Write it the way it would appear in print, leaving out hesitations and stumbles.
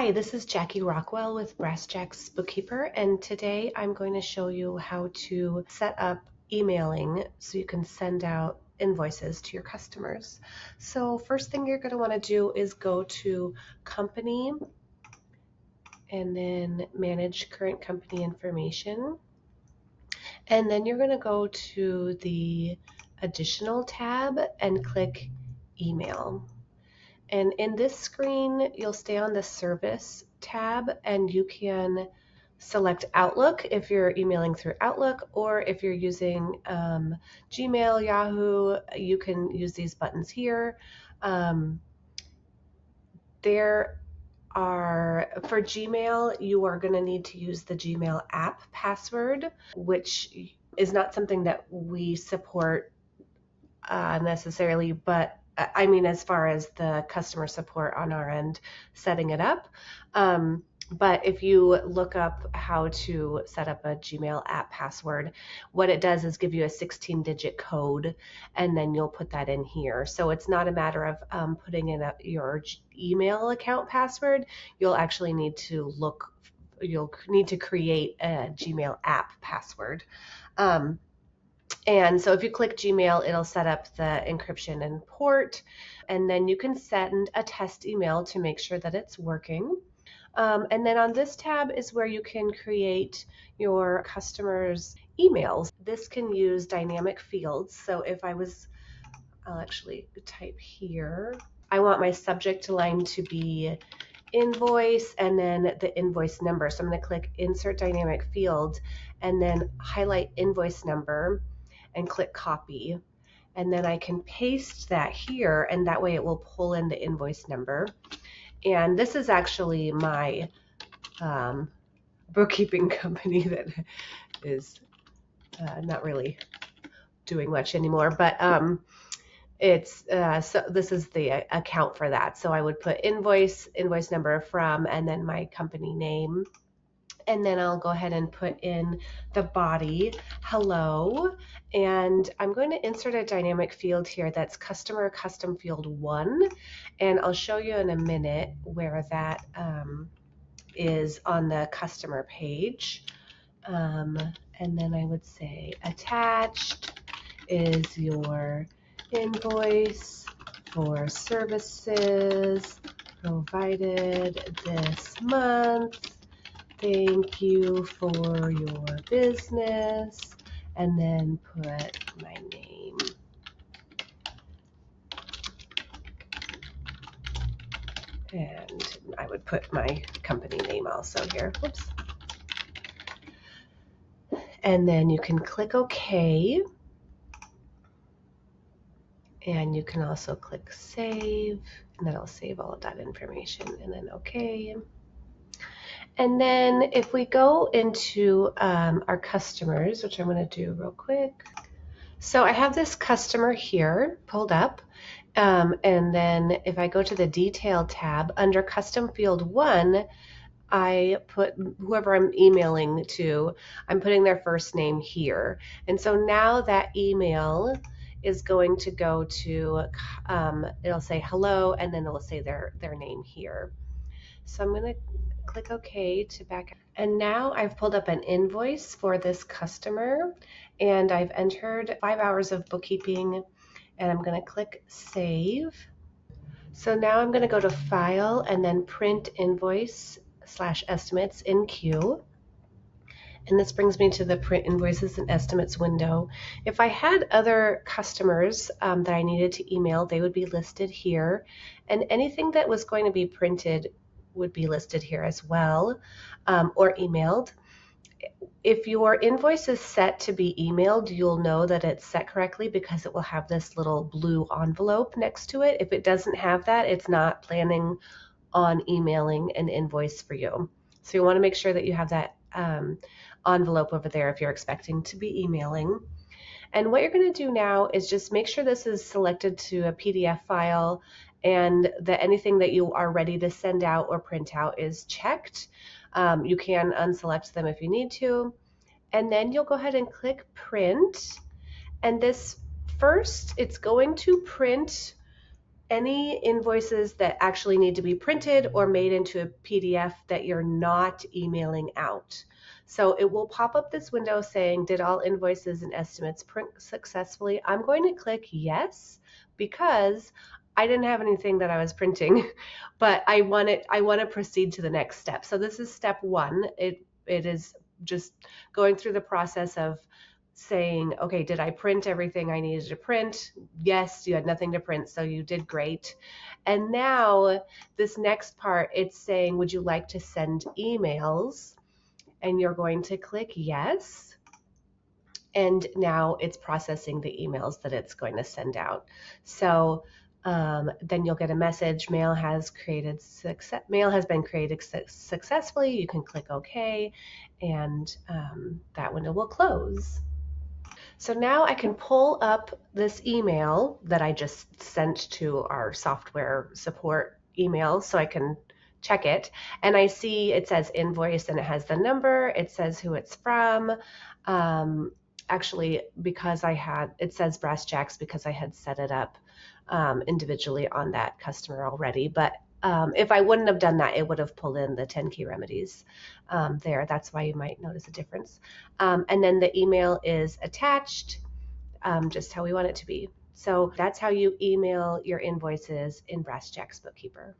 Hi, this is Jackie Rockwell with Brass Jacks Bookkeeper, and today I'm going to show you how to set up emailing so you can send out invoices to your customers. So first thing you're going to want to do is go to Company and then Manage Current Company Information. And then you're going to go to the Additional tab and click Email. And in this screen, you'll stay on the Service tab and you can select Outlook if you're emailing through Outlook, or if you're using Gmail, Yahoo, you can use these buttons here. For Gmail, you are going to need to use the Gmail app password, which is not something that we support necessarily, but I mean, as far as the customer support on our end, setting it up. But if you look up how to set up a Gmail app password, what it does is give you a 16-digit code, and then you'll put that in here. So it's not a matter of putting in your email account password. You'll actually need to you'll need to create a Gmail app password. And so if you click Gmail, it'll set up the encryption and port, and then you can send a test email to make sure that it's working. And then on this tab is where you can create your customers' emails. This can use dynamic fields. So if I'll actually type here, I want my subject line to be invoice and then the invoice number. So I'm going to click Insert Dynamic Field and then highlight invoice number and click copy, and then I can paste that here, and that way it will pull in the invoice number. And this is actually my bookkeeping company that is not really doing much anymore, but so this is the account for that. So I would put invoice number from, and then my company name. And then I'll go ahead and put in the body, hello, and I'm going to insert a dynamic field here that's customer custom field 1, and I'll show you in a minute where that is on the customer page. And then I would say attached is your invoice for services provided this month. Thank you for your business, and then put my name. And I would put my company name also here. Whoops. And then you can click OK. And you can also click Save, and that'll save all of that information, and then OK. And then if we go into our customers, which I'm going to do real quick. So I have this customer here pulled up. And then if I go to the Detail tab, under Custom Field 1, I put whoever I'm emailing to, I'm putting their first name here. And so now that email is going to go to, it'll say hello, and then it'll say their name here. So I'm going to click OK to back. And now I've pulled up an invoice for this customer, and I've entered 5 hours of bookkeeping, and I'm going to click Save. So now I'm going to go to File and then Print Invoice/Estimates in Queue. And this brings me to the Print Invoices and Estimates window. If I had other customers that I needed to email, they would be listed here. And anything that was going to be printed would be listed here as well, or emailed. If your invoice is set to be emailed, you'll know that it's set correctly because it will have this little blue envelope next to it. If it doesn't have that, it's not planning on emailing an invoice for you. So you want to make sure that you have that envelope over there if you're expecting to be emailing. And what you're going to do now is just make sure this is selected to a PDF file, and that anything that you are ready to send out or print out is checked. You can unselect them if you need to. And then you'll go ahead and click Print. And this first, it's going to print any invoices that actually need to be printed or made into a PDF that you're not emailing out. So it will pop up this window saying, did all invoices and estimates print successfully? I'm going to click yes, because I didn't have anything that I was printing, but I want to proceed to the next step. So this is step one. It is just going through the process of saying, okay, did I print everything I needed to print? Yes, you had nothing to print, so you did great. And now this next part, it's saying, would you like to send emails? And you're going to click yes. And now it's processing the emails that it's going to send out. So then you'll get a message, mail has been created successfully. You can click OK, and that window will close. So now I can pull up this email that I just sent to our software support email, so I can check it. And I see it says invoice and it has the number, it says who it's from. Actually, because it says Brass Jacks because I had set it up individually on that customer already. But if I wouldn't have done that, it would have pulled in the 10 key remedies there. That's why you might notice a difference. And then the email is attached, just how we want it to be. So that's how you email your invoices in Brass Jacks Bookkeeper.